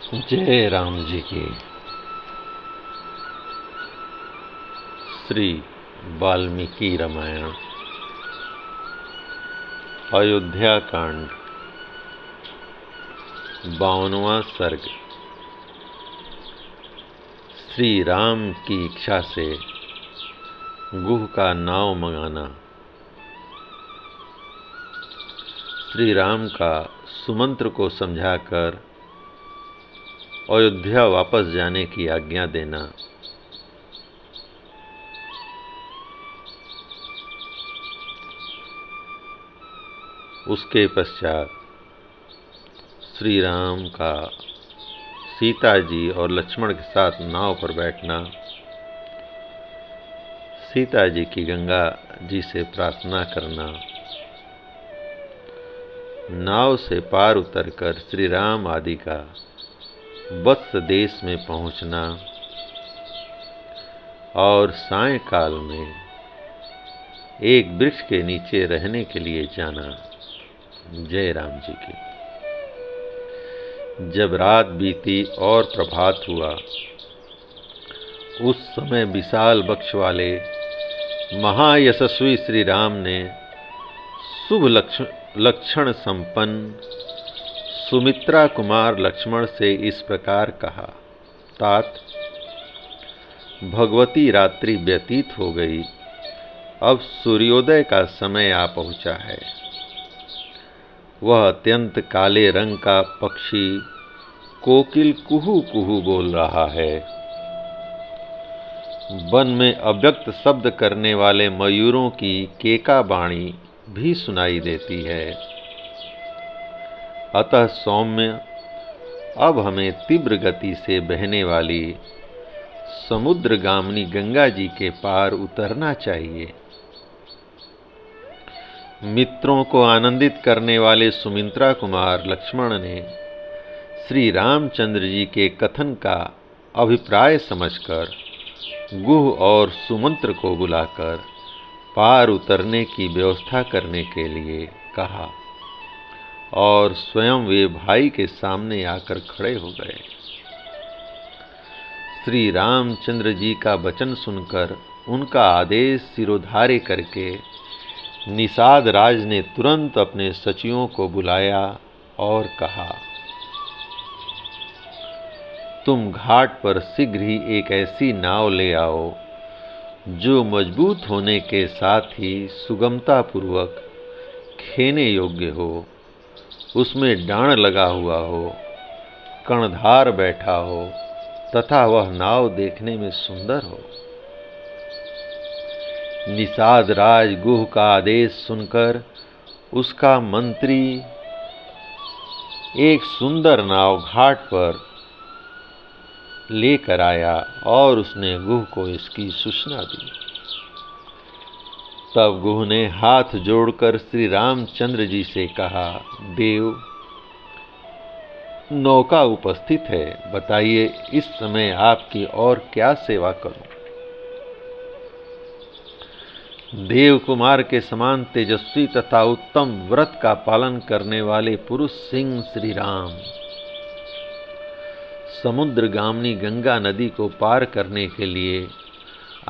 जय राम जी की। श्री वाल्मीकि रामायण अयोध्या कांड 52वां सर्ग। श्री राम की इच्छा से गुह का नाव मंगाना। श्री राम का सुमंत्र को समझाकर अयोध्या वापस जाने की आज्ञा देना। उसके पश्चात श्री राम का सीता जी और लक्ष्मण के साथ नाव पर बैठना, सीता जी की गंगा जी से प्रार्थना करना, नाव से पार उतरकर श्री राम आदि का वत्स देश में पहुंचना और सायंकाल में एक वृक्ष के नीचे रहने के लिए जाना। जय राम जी की। जब रात बीती और प्रभात हुआ, उस समय विशाल वक्ष वाले महायशस्वी श्री राम ने शुभ लक्षण संपन्न सुमित्रा कुमार लक्ष्मण से इस प्रकार कहा। तात, भगवती रात्रि व्यतीत हो गई, अब सूर्योदय का समय आ पहुंचा है। वह अत्यंत काले रंग का पक्षी कोकिल कुहू कुहू बोल रहा है। वन में अव्यक्त शब्द करने वाले मयूरों की केका वाणी भी सुनाई देती है। अतः सौम्य, अब हमें तीव्र गति से बहने वाली समुद्रगामिनी गंगा जी के पार उतरना चाहिए। मित्रों को आनंदित करने वाले सुमित्रा कुमार लक्ष्मण ने श्री रामचंद्र जी के कथन का अभिप्राय समझकर गुह और सुमंत्र को बुलाकर पार उतरने की व्यवस्था करने के लिए कहा और स्वयं वे भाई के सामने आकर खड़े हो गए। श्री रामचंद्र जी का वचन सुनकर उनका आदेश सिरोधार्य करके निषाद राज ने तुरंत अपने सचिवों को बुलाया और कहा, तुम घाट पर शीघ्र ही एक ऐसी नाव ले आओ जो मजबूत होने के साथ ही सुगमता पूर्वक खेने योग्य हो, उसमें डांड लगा हुआ हो, कर्णधार बैठा हो तथा वह नाव देखने में सुंदर हो। निषाद राज गुह का आदेश सुनकर उसका मंत्री एक सुंदर नाव घाट पर लेकर आया और उसने गुह को इसकी सूचना दी। तब गुह ने हाथ जोड़कर श्री रामचंद्र जी से कहा, देव, नौका उपस्थित है, बताइए इस समय आपकी और क्या सेवा करूं। देव कुमार के समान तेजस्वी तथा उत्तम व्रत का पालन करने वाले पुरुष सिंह श्री राम समुद्रगामिनी गंगा नदी को पार करने के लिए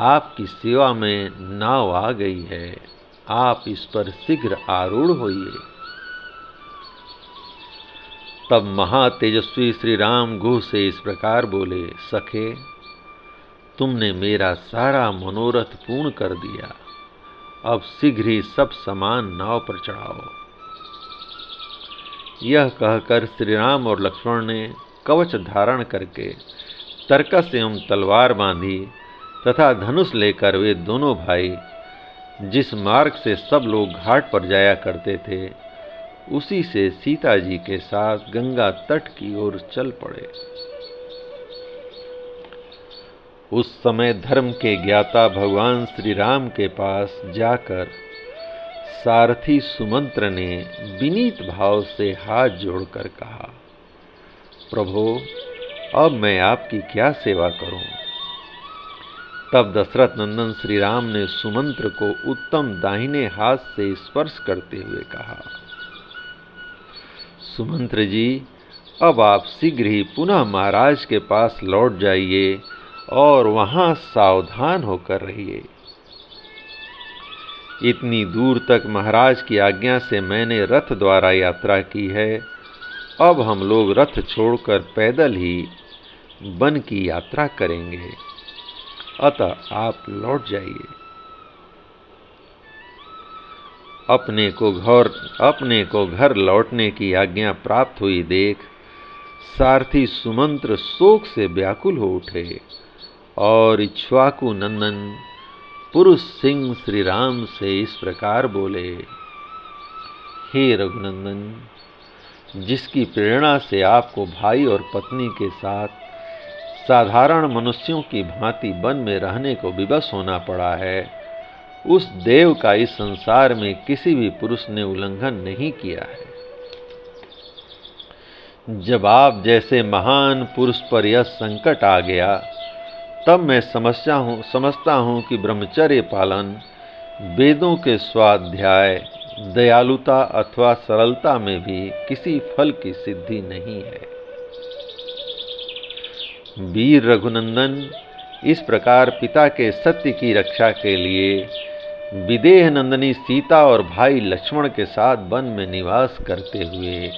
आपकी सेवा में नाव आ गई है। आप इस पर शीघ्र आरूढ़ होइए। तब महातेजस्वी श्री राम गुह से इस प्रकार बोले, सखे, तुमने मेरा सारा मनोरथ पूर्ण कर दिया। अब शीघ्र ही सब सामान नाव पर चढ़ाओ। यह कहकर श्री राम और लक्ष्मण ने कवच धारण करके तरकस एवं तलवार बांधी तथा धनुष लेकर वे दोनों भाई जिस मार्ग से सब लोग घाट पर जाया करते थे, उसी से सीता जी के साथ गंगा तट की ओर चल पड़े। उस समय धर्म के ज्ञाता भगवान श्री राम के पास जाकर सारथी सुमंत्र ने विनीत भाव से हाथ जोड़कर कहा, प्रभो, अब मैं आपकी क्या सेवा करूं। तब दशरथ नंदन श्री राम ने सुमंत्र को उत्तम दाहिने हाथ से स्पर्श करते हुए कहा, सुमंत्र जी, अब आप शीघ्र ही पुनः महाराज के पास लौट जाइए और वहां सावधान होकर रहिए। इतनी दूर तक महाराज की आज्ञा से मैंने रथ द्वारा यात्रा की है। अब हम लोग रथ छोड़कर पैदल ही वन की यात्रा करेंगे, अतः आप लौट जाइए। अपने को घर लौटने की आज्ञा प्राप्त हुई देख सारथी सुमंत्र शोक से व्याकुल हो उठे और इक्ष्वाकु नंदन पुरुष सिंह श्री राम से इस प्रकार बोले, हे रघुनंदन, जिसकी प्रेरणा से आपको भाई और पत्नी के साथ साधारण मनुष्यों की भांति वन में रहने को विवश होना पड़ा है, उस देव का इस संसार में किसी भी पुरुष ने उल्लंघन नहीं किया है। जब आप जैसे महान पुरुष पर यह संकट आ गया, तब मैं समझता हूं कि ब्रह्मचर्य पालन, वेदों के स्वाध्याय, दयालुता अथवा सरलता में भी किसी फल की सिद्धि नहीं है। वीर रघुनंदन, इस प्रकार पिता के सत्य की रक्षा के लिए विदेह नंदनी सीता और भाई लक्ष्मण के साथ वन में निवास करते हुए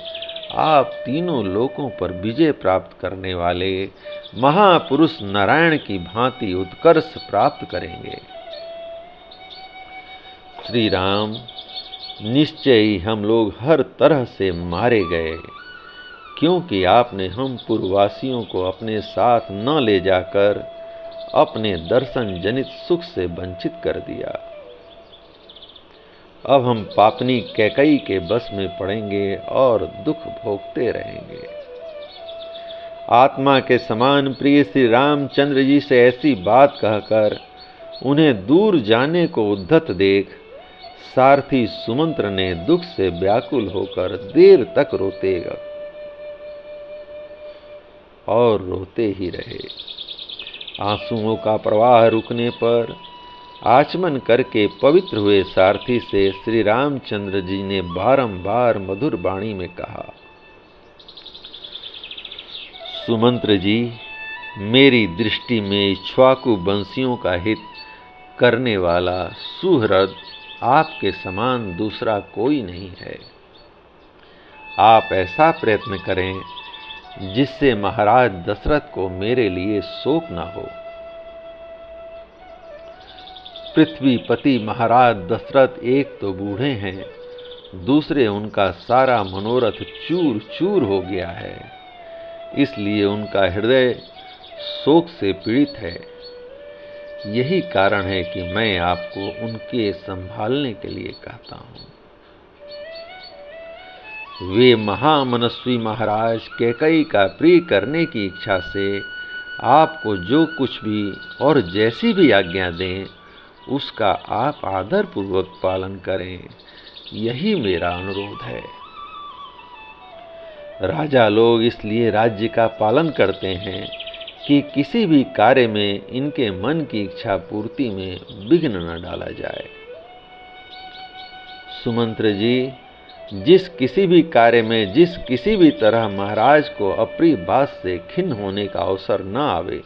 आप तीनों लोकों पर विजय प्राप्त करने वाले महापुरुष नारायण की भांति उत्कर्ष प्राप्त करेंगे। श्री राम, निश्चय ही हम लोग हर तरह से मारे गए, क्योंकि आपने हम पूर्ववासियों को अपने साथ न ले जाकर अपने दर्शन जनित सुख से वंचित कर दिया। अब हम पापनी कैकई के बस में पड़ेंगे और दुख भोगते रहेंगे। आत्मा के समान प्रिय श्री रामचंद्र जी से ऐसी बात कहकर उन्हें दूर जाने को उद्धत देख सारथी सुमंत्र ने दुख से व्याकुल होकर देर तक रोते ही रहे। आंसुओं का प्रवाह रुकने पर आचमन करके पवित्र हुए सारथी से श्री रामचंद्र जी ने बारंबार मधुर वाणी में कहा, सुमंत्र जी, मेरी दृष्टि में इक्ष्वाकु वंशियों का हित करने वाला सुहृद आपके समान दूसरा कोई नहीं है। आप ऐसा प्रयत्न करें जिससे महाराज दशरथ को मेरे लिए शोक न हो। पृथ्वीपति महाराज दशरथ एक तो बूढ़े हैं, दूसरे उनका सारा मनोरथ चूर चूर हो गया है, इसलिए उनका हृदय शोक से पीड़ित है। यही कारण है कि मैं आपको उनके संभालने के लिए कहता हूं। वे महामनस्वी महाराज कैकई का प्रिय करने की इच्छा से आपको जो कुछ भी और जैसी भी आज्ञा दें, उसका आप आदर पूर्वक पालन करें, यही मेरा अनुरोध है। राजा लोग इसलिए राज्य का पालन करते हैं कि किसी भी कार्य में इनके मन की इच्छा पूर्ति में विघ्न न डाला जाए। सुमंत्र जी, जिस किसी भी कार्य में जिस किसी भी तरह महाराज को अप्रिय बात से खिन्न होने का अवसर न आवे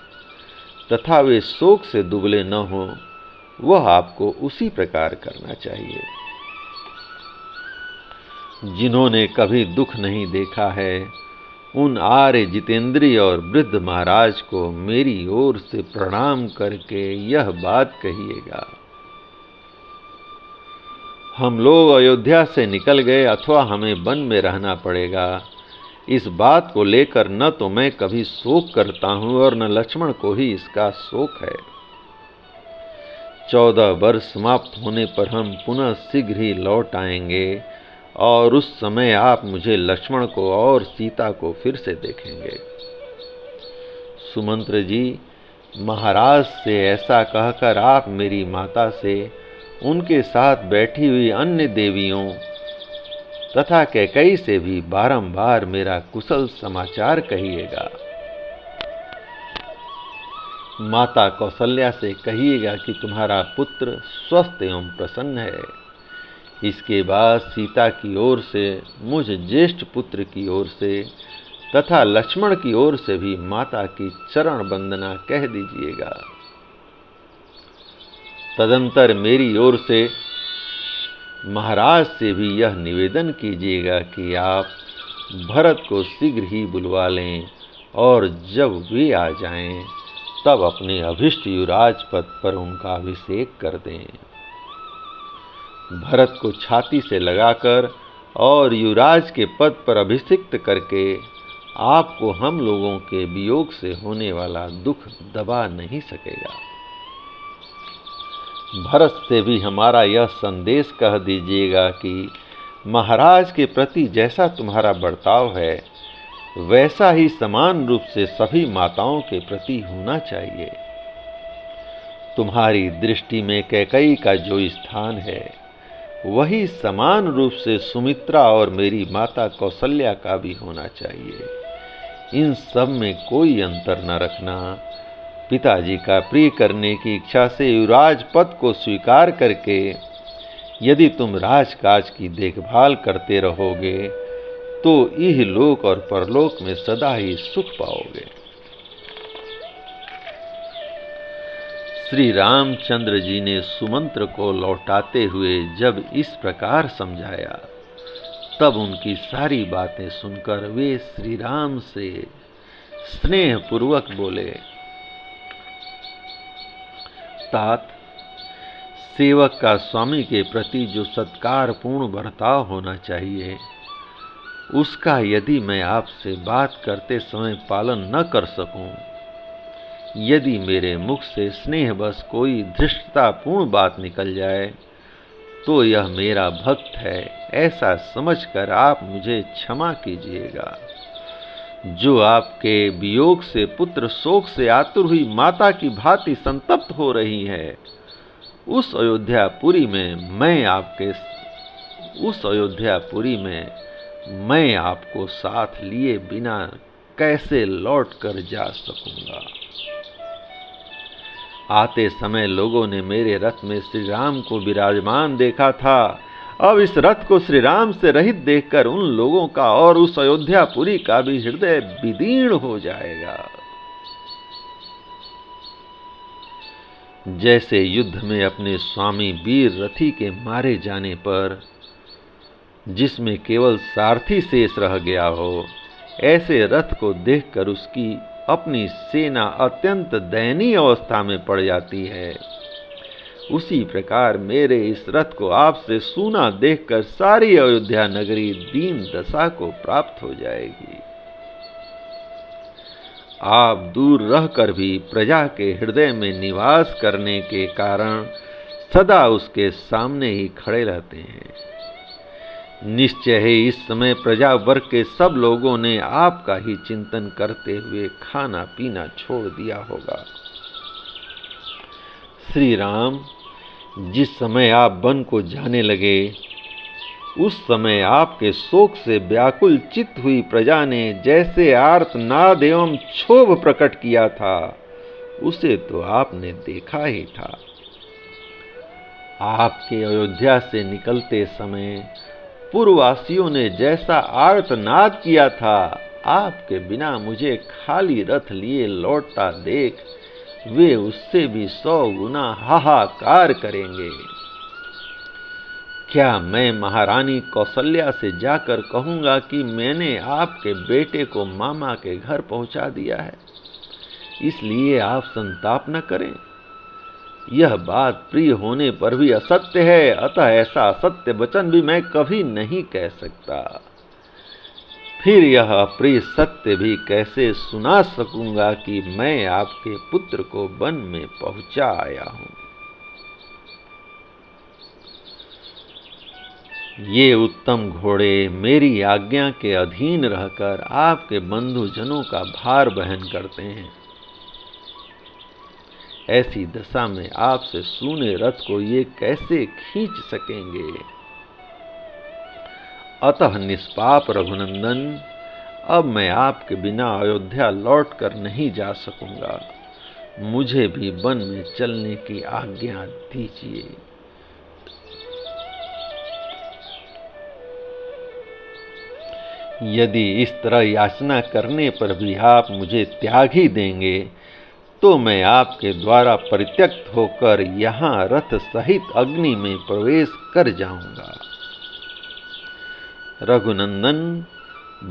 तथा वे शोक से दुबले न हो, वह आपको उसी प्रकार करना चाहिए। जिन्होंने कभी दुख नहीं देखा है, उन आर्य जितेंद्रिय और वृद्ध महाराज को मेरी ओर से प्रणाम करके यह बात कहिएगा। हम लोग अयोध्या से निकल गए अथवा हमें वन में रहना पड़ेगा, इस बात को लेकर न तो मैं कभी शोक करता हूं और न लक्ष्मण को ही इसका शोक है। 14 वर्ष समाप्त होने पर हम पुनः शीघ्र ही लौट आएंगे और उस समय आप मुझे, लक्ष्मण को और सीता को फिर से देखेंगे। सुमंत्र जी, महाराज से ऐसा कहकर आप मेरी माता से, उनके साथ बैठी हुई अन्य देवियों तथा कैकई से भी बारंबार मेरा कुशल समाचार कहिएगा। माता कौशल्या से कहिएगा कि तुम्हारा पुत्र स्वस्थ एवं प्रसन्न है। इसके बाद सीता की ओर से, मुझ ज्येष्ठ पुत्र की ओर से तथा लक्ष्मण की ओर से भी माता की चरण वंदना कह दीजिएगा। तदंतर मेरी ओर से महाराज से भी यह निवेदन कीजिएगा कि आप भरत को शीघ्र ही बुलवा लें और जब वे आ जाएं तब अपने अभिष्ट युवराज पद पर उनका अभिषेक कर दें। भरत को छाती से लगाकर और युवराज के पद पर अभिषिक्त करके आपको हम लोगों के वियोग से होने वाला दुख दबा नहीं सकेगा। भरत से भी हमारा यह संदेश कह दीजिएगा कि महाराज के प्रति जैसा तुम्हारा बर्ताव है वैसा ही समान रूप से सभी माताओं के प्रति होना चाहिए। तुम्हारी दृष्टि में कैकेयी का जो स्थान है वही समान रूप से सुमित्रा और मेरी माता कौशल्या का भी होना चाहिए। इन सब में कोई अंतर न रखना। पिताजी का प्रिय करने की इच्छा से युवराज पद को स्वीकार करके यदि तुम राजकाज की देखभाल करते रहोगे तो इहलोक और परलोक में सदा ही सुख पाओगे। श्री रामचंद्र जी ने सुमंत्र को लौटाते हुए जब इस प्रकार समझाया तब उनकी सारी बातें सुनकर वे श्री राम से स्नेह पूर्वक बोले, तात, सेवक का स्वामी के प्रति जो सत्कारपूर्ण बर्ताव होना चाहिए उसका यदि मैं आपसे बात करते समय पालन न कर सकूं, यदि मेरे मुख से स्नेहवश कोई धृष्टतापूर्ण बात निकल जाए तो यह मेरा भक्त है ऐसा समझकर आप मुझे क्षमा कीजिएगा। जो आपके वियोग से पुत्र शोक से आतुर हुई माता की भांति संतप्त हो रही है उस अयोध्यापुरी में मैं आपको साथ लिए बिना कैसे लौट कर जा सकूंगा। आते समय लोगों ने मेरे रथ में श्री राम को विराजमान देखा था, अब इस रथ को श्री राम से रहित देखकर उन लोगों का और उस अयोध्यापुरी का भी हृदय विदीर्ण हो जाएगा। जैसे युद्ध में अपने स्वामी वीर रथी के मारे जाने पर जिसमें केवल सारथी शेष रह गया हो, ऐसे रथ को देखकर उसकी अपनी सेना अत्यंत दयनीय अवस्था में पड़ जाती है, उसी प्रकार मेरे इस रथ को आपसे सूना देखकर सारी अयोध्या नगरी दीन दशा को प्राप्त हो जाएगी। आप दूर रहकर भी प्रजा के हृदय में निवास करने के कारण सदा उसके सामने ही खड़े रहते हैं। निश्चय है इस समय प्रजा वर्ग के सब लोगों ने आपका ही चिंतन करते हुए खाना पीना छोड़ दिया होगा। श्री राम, जिस समय आप वन को जाने लगे उस समय आपके शोक से व्याकुल चित्त हुई प्रजा ने जैसे आर्तनाद एवं क्षोभ प्रकट किया था उसे तो आपने देखा ही था। आपके अयोध्या से निकलते समय पूर्ववासियों ने जैसा आर्तनाद किया था, आपके बिना मुझे खाली रथ लिए लौटता देख वे उससे भी 100 गुना हाहाकार करेंगे। क्या मैं महारानी कौशल्या से जाकर कहूंगा कि मैंने आपके बेटे को मामा के घर पहुंचा दिया है, इसलिए आप संताप न करें। यह बात प्रिय होने पर भी असत्य है, अतः ऐसा असत्य वचन भी मैं कभी नहीं कह सकता। फिर यह अप्रिय सत्य भी कैसे सुना सकूंगा कि मैं आपके पुत्र को वन में पहुंचा आया हूं। ये उत्तम घोड़े मेरी आज्ञा के अधीन रहकर आपके बंधुजनों का भार वहन करते हैं। ऐसी दशा में आपसे सूने रथ को ये कैसे खींच सकेंगे। अतः निष्पाप रघुनंदन, अब मैं आपके बिना अयोध्या लौटकर नहीं जा सकूंगा, मुझे भी वन में चलने की आज्ञा दीजिए। यदि इस तरह याचना करने पर भी आप मुझे त्याग ही देंगे तो मैं आपके द्वारा परित्यक्त होकर यहाँ रथ सहित अग्नि में प्रवेश कर जाऊंगा। रघुनंदन,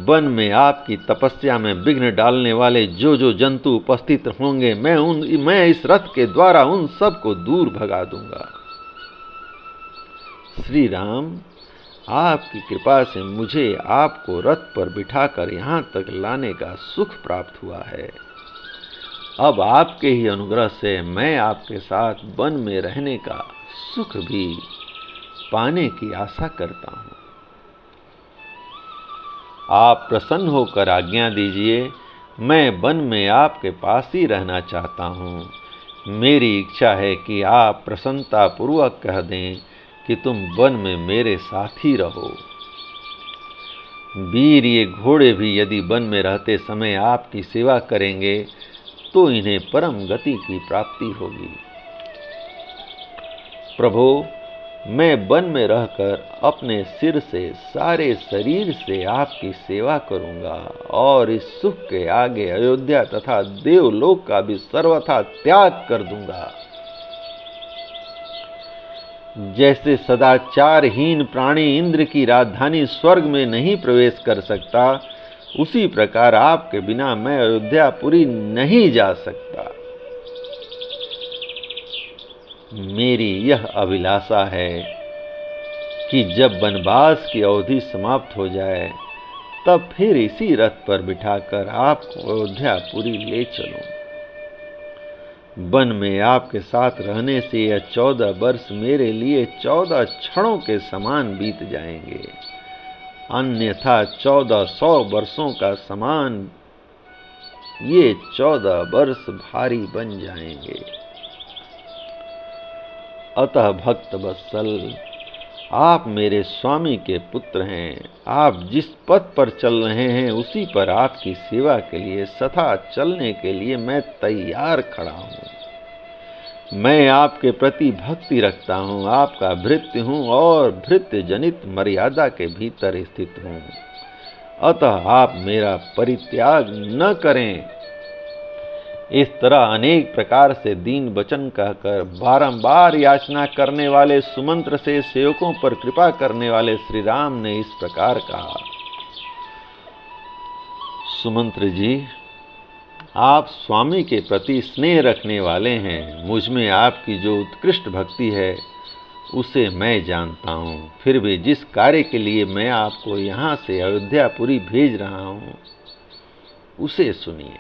वन में आपकी तपस्या में विघ्न डालने वाले जो जंतु उपस्थित होंगे मैं इस रथ के द्वारा उन सब को दूर भगा दूंगा। श्री राम, आपकी कृपा से मुझे आपको रथ पर बिठाकर यहाँ तक लाने का सुख प्राप्त हुआ है। अब आपके ही अनुग्रह से मैं आपके साथ वन में रहने का सुख भी पाने की आशा करता हूँ। आप प्रसन्न होकर आज्ञा दीजिए, मैं वन में आपके पास ही रहना चाहता हूँ। मेरी इच्छा है कि आप प्रसन्नता पूर्वक कह दें कि तुम वन में मेरे साथ ही रहो। वीर ये घोड़े भी यदि वन में रहते समय आपकी सेवा करेंगे तो इन्हें परम गति की प्राप्ति होगी। प्रभु, मैं वन में रहकर अपने सिर से सारे शरीर से आपकी सेवा करूंगा और इस सुख के आगे अयोध्या तथा देवलोक का भी सर्वथा त्याग कर दूंगा। जैसे सदाचारहीन प्राणी इंद्र की राजधानी स्वर्ग में नहीं प्रवेश कर सकता, उसी प्रकार आपके बिना मैं अयोध्यापुरी नहीं जा सकता। मेरी यह अभिलाषा है कि जब वनवास की अवधि समाप्त हो जाए तब फिर इसी रथ पर बिठाकर आपको अयोध्यापुरी ले चलूं। वन में आपके साथ रहने से यह 14 वर्ष मेरे लिए 14 क्षणों के समान बीत जाएंगे, अन्यथा 1400 वर्षों का समान ये 14 वर्ष भारी बन जाएंगे। अतः भक्त वत्सल, आप मेरे स्वामी के पुत्र हैं। आप जिस पथ पर चल रहे हैं उसी पर आपकी सेवा के लिए सदा चलने के लिए मैं तैयार खड़ा हूँ। मैं आपके प्रति भक्ति रखता हूँ, आपका भृत्य हूँ और भृत्य जनित मर्यादा के भीतर स्थित हूँ। अतः आप मेरा परित्याग न करें। इस तरह अनेक प्रकार से दीन वचन कहकर बारंबार याचना करने वाले सुमंत्र से सेवकों पर कृपा करने वाले श्री राम ने इस प्रकार कहा। सुमंत्र जी, आप स्वामी के प्रति स्नेह रखने वाले हैं। मुझ में आपकी जो उत्कृष्ट भक्ति है उसे मैं जानता हूँ। फिर भी जिस कार्य के लिए मैं आपको यहाँ से अयोध्यापुरी भेज रहा हूँ उसे सुनिए।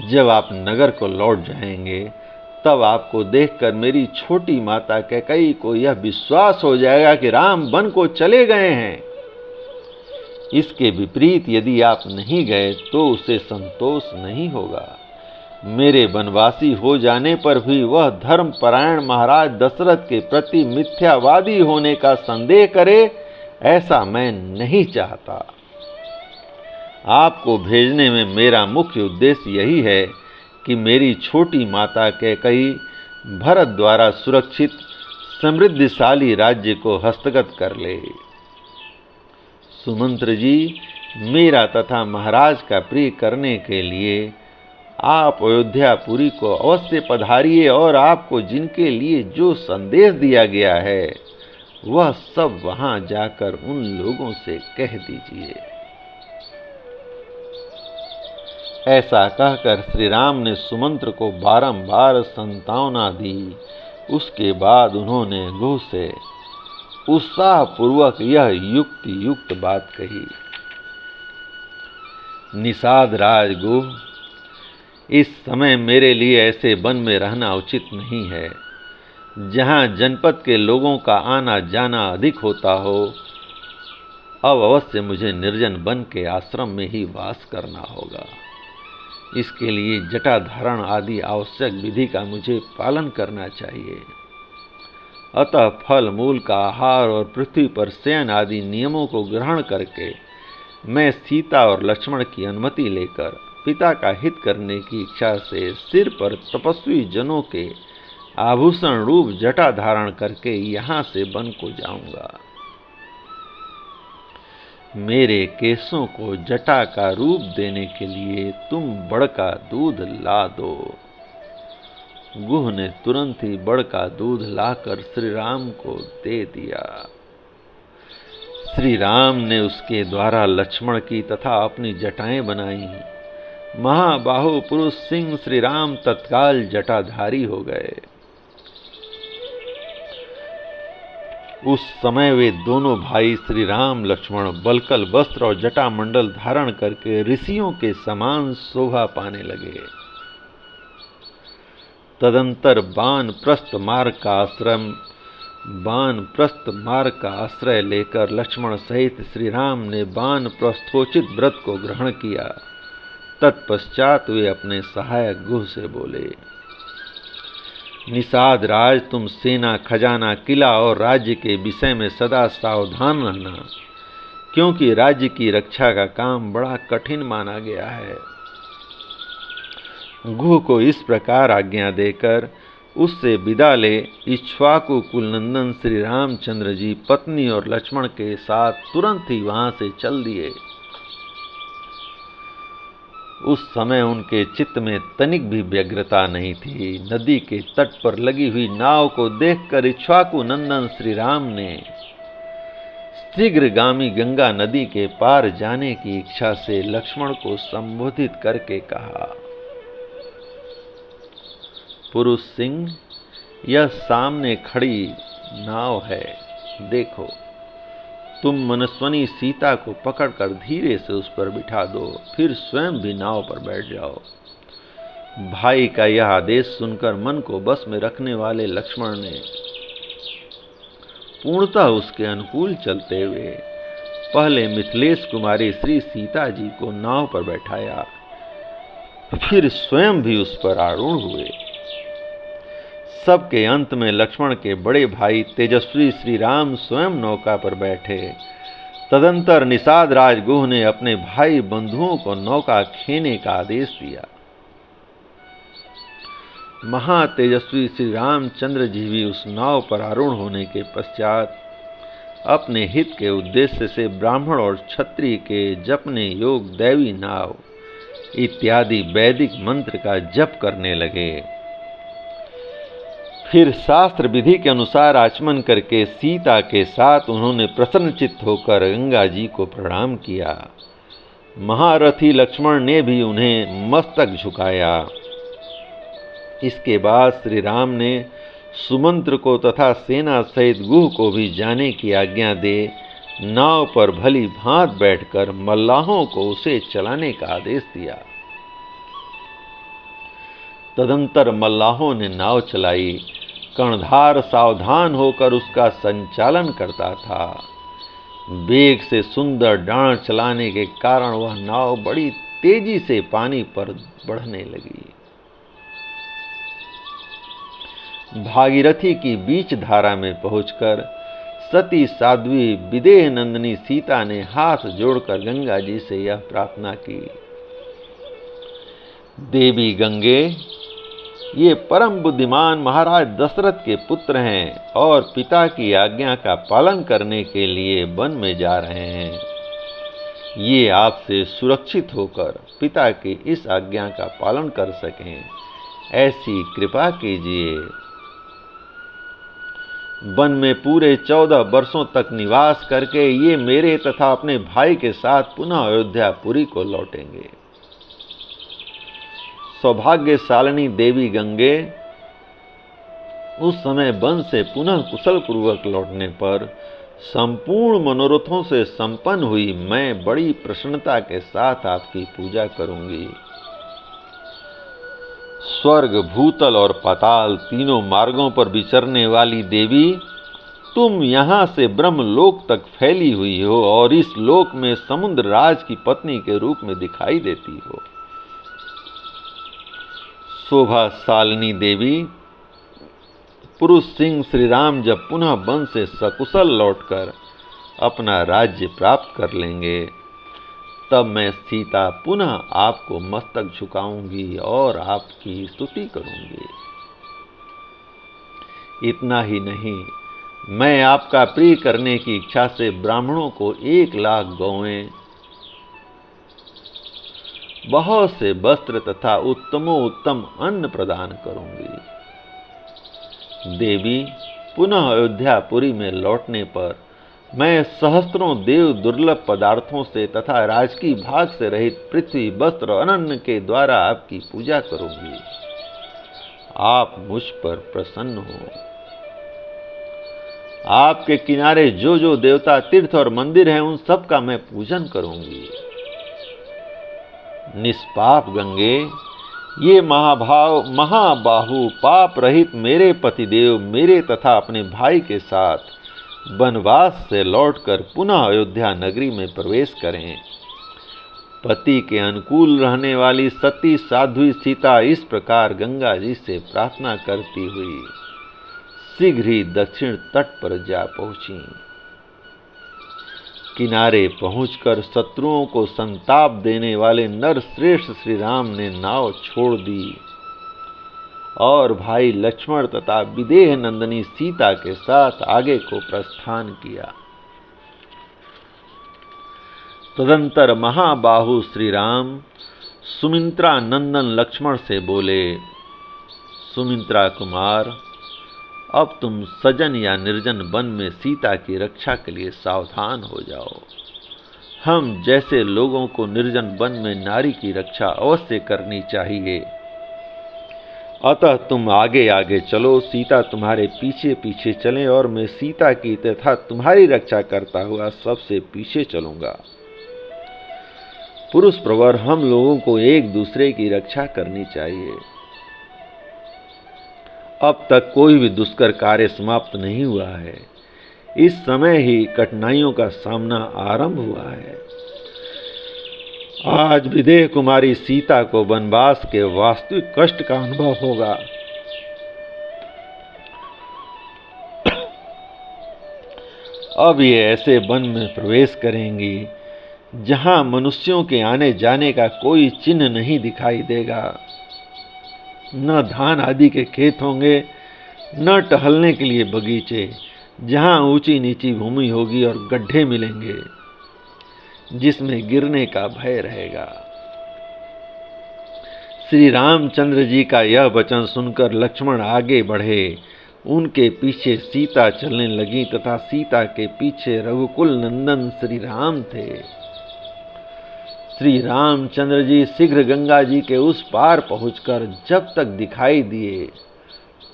जब आप नगर को लौट जाएंगे तब आपको देखकर मेरी छोटी माता कैकेयी को यह विश्वास हो जाएगा कि राम वन को चले गए हैं। इसके विपरीत यदि आप नहीं गए तो उसे संतोष नहीं होगा। मेरे वनवासी हो जाने पर भी वह धर्मपरायण महाराज दशरथ के प्रति मिथ्यावादी होने का संदेह करे, ऐसा मैं नहीं चाहता। आपको भेजने में मेरा मुख्य उद्देश्य यही है कि मेरी छोटी माता कैकेयी भरत द्वारा सुरक्षित समृद्धिशाली राज्य को हस्तगत कर ले। सुमंत्र जी, मेरा तथा महाराज का प्रिय करने के लिए आप अयोध्यापुरी को अवश्य पधारिए और आपको जिनके लिए जो संदेश दिया गया है वह सब वहां जाकर उन लोगों से कह दीजिए। ऐसा कहकर श्री राम ने सुमंत्र को बारंबार संतावना दी। उसके बाद उन्होंने गुह से उत्साहपूर्वक यह युक्त बात कही। निषाद राज गुह, इस समय मेरे लिए ऐसे वन में रहना उचित नहीं है जहाँ जनपद के लोगों का आना जाना अधिक होता हो। अब अवश्य मुझे निर्जन वन के आश्रम में ही वास करना होगा। इसके लिए जटा धारण आदि आवश्यक विधि का मुझे पालन करना चाहिए। अतः फल मूल का आहार और पृथ्वी पर शयन आदि नियमों को ग्रहण करके मैं सीता और लक्ष्मण की अनुमति लेकर पिता का हित करने की इच्छा से सिर पर तपस्वी जनों के आभूषण रूप जटा धारण करके यहाँ से वन को जाऊंगा। मेरे केसों को जटा का रूप देने के लिए तुम बड़ का दूध ला दो। गुह ने तुरंत ही बड़ का दूध लाकर श्री राम को दे दिया। श्री राम ने उसके द्वारा लक्ष्मण की तथा अपनी जटाएं बनाई। महाबाहु पुरुष सिंह श्री राम तत्काल जटाधारी हो गए। उस समय वे दोनों भाई श्री राम लक्ष्मण बलकल वस्त्र और जटा मंडल धारण करके ऋषियों के समान शोभा पाने लगे। तदंतर वानप्रस्थ मार्ग का आश्रय लेकर लक्ष्मण सहित श्री राम ने वानप्रस्थोचित व्रत को ग्रहण किया। तत्पश्चात वे अपने सहायक गुह से बोले, निषाद राज, तुम सेना, खजाना, किला और राज्य के विषय में सदा सावधान रहना, क्योंकि राज्य की रक्षा का काम बड़ा कठिन माना गया है। गुह को इस प्रकार आज्ञा देकर उससे विदा ले इक्ष्वाकु कुलनंदन श्री रामचंद्र जी पत्नी और लक्ष्मण के साथ तुरंत ही वहां से चल दिए। उस समय उनके चित्त में तनिक भी व्यग्रता नहीं थी। नदी के तट पर लगी हुई नाव को देखकर इक्ष्वाकु नंदन श्री राम ने शीघ्रगामी गंगा नदी के पार जाने की इच्छा से लक्ष्मण को संबोधित करके कहा, पुरुष सिंह, यह सामने खड़ी नाव है, देखो। तुम मनस्वनी सीता को पकड़कर धीरे से उस पर बिठा दो, फिर स्वयं भी नाव पर बैठ जाओ। भाई का यह आदेश सुनकर मन को बस में रखने वाले लक्ष्मण ने पूर्णतः उसके अनुकूल चलते हुए पहले मिथिलेश कुमारी श्री सीता जी को नाव पर बैठाया, फिर स्वयं भी उस पर आरूढ़ हुए। सबके अंत में लक्ष्मण के बड़े भाई तेजस्वी श्री राम स्वयं नौका पर बैठे। तदंतर निषाद राज गुह ने अपने भाई बंधुओं को नौका खेने का आदेश दिया। महातेजस्वी श्री रामचंद्र जी भी उस नाव पर आरूढ़ होने के पश्चात अपने हित के उद्देश्य से ब्राह्मण और क्षत्रिय के जपने योग दैवी नाव इत्यादि वैदिक मंत्र का जप करने लगे। फिर शास्त्र विधि के अनुसार आचमन करके सीता के साथ उन्होंने प्रसन्नचित्त होकर गंगा जी को प्रणाम किया। महारथी लक्ष्मण ने भी उन्हें मस्तक झुकाया। इसके बाद श्री राम ने सुमंत्र को तथा सेना सहित गुह को भी जाने की आज्ञा दे नाव पर भली भांत बैठकर मल्लाहों को उसे चलाने का आदेश दिया। तदंतर मल्लाहों ने नाव चलाई। कर्णधार सावधान होकर उसका संचालन करता था। वेग से सुंदर डांड चलाने के कारण वह नाव बड़ी तेजी से पानी पर बढ़ने लगी। भागीरथी की बीच धारा में पहुंचकर सती साध्वी विदेह नंदिनी सीता ने हाथ जोड़कर गंगा जी से यह प्रार्थना की, देवी गंगे, ये परम बुद्धिमान महाराज दशरथ के पुत्र हैं और पिता की आज्ञा का पालन करने के लिए वन में जा रहे हैं। ये आपसे सुरक्षित होकर पिता की इस आज्ञा का पालन कर सकें, ऐसी कृपा कीजिए। वन में पूरे 14 वर्षों तक निवास करके ये मेरे तथा अपने भाई के साथ पुनः अयोध्यापुरी को लौटेंगे। सौभाग्यशालिनी देवी गंगे, उस समय वन से पुनः कुशल पूर्वक लौटने पर संपूर्ण मनोरथों से संपन्न हुई मैं बड़ी प्रसन्नता के साथ आपकी पूजा करूंगी। स्वर्ग, भूतल और पाताल तीनों मार्गों पर विचरने वाली देवी, तुम यहाँ से ब्रह्मलोक तक फैली हुई हो और इस लोक में समुद्र राज की पत्नी के रूप में दिखाई देती हो। शोभाशालिनी देवी, पुरुष सिंह श्री राम जब पुनः वन से सकुशल लौटकर अपना राज्य प्राप्त कर लेंगे, तब मैं सीता पुनः आपको मस्तक झुकाऊंगी और आपकी स्तुति करूंगी। इतना ही नहीं, मैं आपका प्रिय करने की इच्छा से ब्राह्मणों को 1,00,000 गौएं, बहुत से वस्त्र तथा उत्तमोत्तम अन्न प्रदान करूंगी। देवी, पुनः अयोध्यापुरी में लौटने पर मैं सहस्त्रों देव दुर्लभ पदार्थों से तथा राजकीय भाग से रहित पृथ्वी, वस्त्र और अन्न के द्वारा आपकी पूजा करूंगी। आप मुझ पर प्रसन्न हो। आपके किनारे जो जो देवता, तीर्थ और मंदिर हैं, उन सब का मैं पूजन करूंगी। निष्पाप गंगे, ये महाबाहु पाप रहित मेरे पतिदेव मेरे तथा अपने भाई के साथ वनवास से लौटकर पुनः अयोध्या नगरी में प्रवेश करें। पति के अनुकूल रहने वाली सती साध्वी सीता इस प्रकार गंगा जी से प्रार्थना करती हुई शीघ्र ही दक्षिण तट पर जा पहुंची। किनारे पहुंचकर शत्रुओं को संताप देने वाले नर श्रेष्ठ श्री राम ने नाव छोड़ दी और भाई लक्ष्मण तथा विदेह नंदनी सीता के साथ आगे को प्रस्थान किया। तदंतर महाबाहु श्री राम सुमित्रा नंदन लक्ष्मण से बोले, सुमित्रा कुमार, अब तुम सजन या निर्जन वन में सीता की रक्षा के लिए सावधान हो जाओ। हम जैसे लोगों को निर्जन वन में नारी की रक्षा अवश्य करनी चाहिए। अतः तुम आगे आगे चलो, सीता तुम्हारे पीछे पीछे चले और मैं सीता की तथा तुम्हारी रक्षा करता हुआ सबसे पीछे चलूंगा। पुरुष प्रवर हम लोगों को एक दूसरे की रक्षा करनी चाहिए। अब तक कोई भी दुष्कर कार्य समाप्त नहीं हुआ है। इस समय ही कठिनाइयों का सामना आरंभ हुआ है। आज विदेह कुमारी सीता को वनवास के वास्तविक कष्ट का अनुभव होगा। अब ये ऐसे वन में प्रवेश करेंगी जहां मनुष्यों के आने जाने का कोई चिन्ह नहीं दिखाई देगा। न धान आदि के खेत होंगे, न टहलने के लिए बगीचे, जहां ऊंची नीची भूमि होगी और गड्ढे मिलेंगे जिसमें गिरने का भय रहेगा। श्री रामचंद्र जी का यह वचन सुनकर लक्ष्मण आगे बढ़े। उनके पीछे सीता चलने लगी तथा सीता के पीछे रघुकुल नंदन श्री राम थे। श्री रामचंद्र जी शीघ्र गंगा जी के उस पार पहुंचकर जब तक दिखाई दिए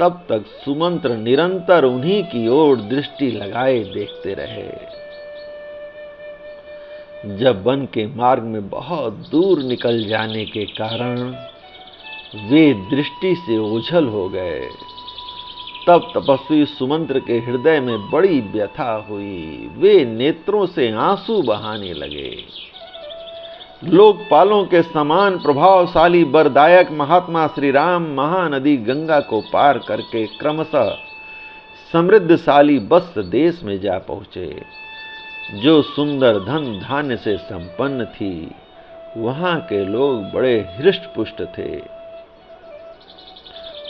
तब तक सुमंत्र निरंतर उन्हीं की ओर दृष्टि लगाए देखते रहे। जब वन के मार्ग में बहुत दूर निकल जाने के कारण वे दृष्टि से ओझल हो गए, तब तपस्वी सुमंत्र के हृदय में बड़ी व्यथा हुई। वे नेत्रों से आंसू बहाने लगे। लोकपालों के समान प्रभावशाली वरदायक महात्मा श्री राम महानदी गंगा को पार करके क्रमशः समृद्धशाली वत्स देश में जा पहुंचे, जो सुंदर धन धान्य से संपन्न थी। वहां के लोग बड़े हृष्ट-पुष्ट थे।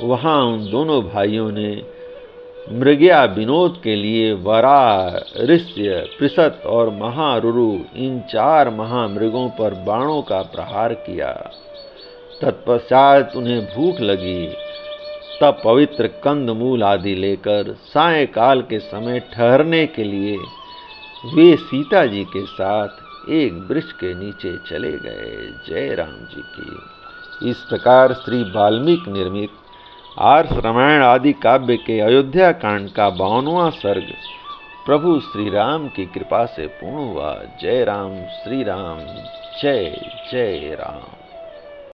वहां उन दोनों भाइयों ने मृगया विनोद के लिए वराह, ऋष्य, पृषत और महारुरु इन 4 महामृगों पर बाणों का प्रहार किया। तत्पश्चात उन्हें भूख लगी, तब पवित्र कंदमूल आदि लेकर सायंकाल के समय ठहरने के लिए वे सीता जी के साथ एक वृक्ष के नीचे चले गए। जय राम जी की। इस प्रकार श्री वाल्मीकि निर्मित आर्ष रामायण आदि काव्य के अयोध्या कांड का 52वां सर्ग प्रभु श्री राम की कृपा से पूर्ण हुआ। जय राम, श्री राम, जय जय राम।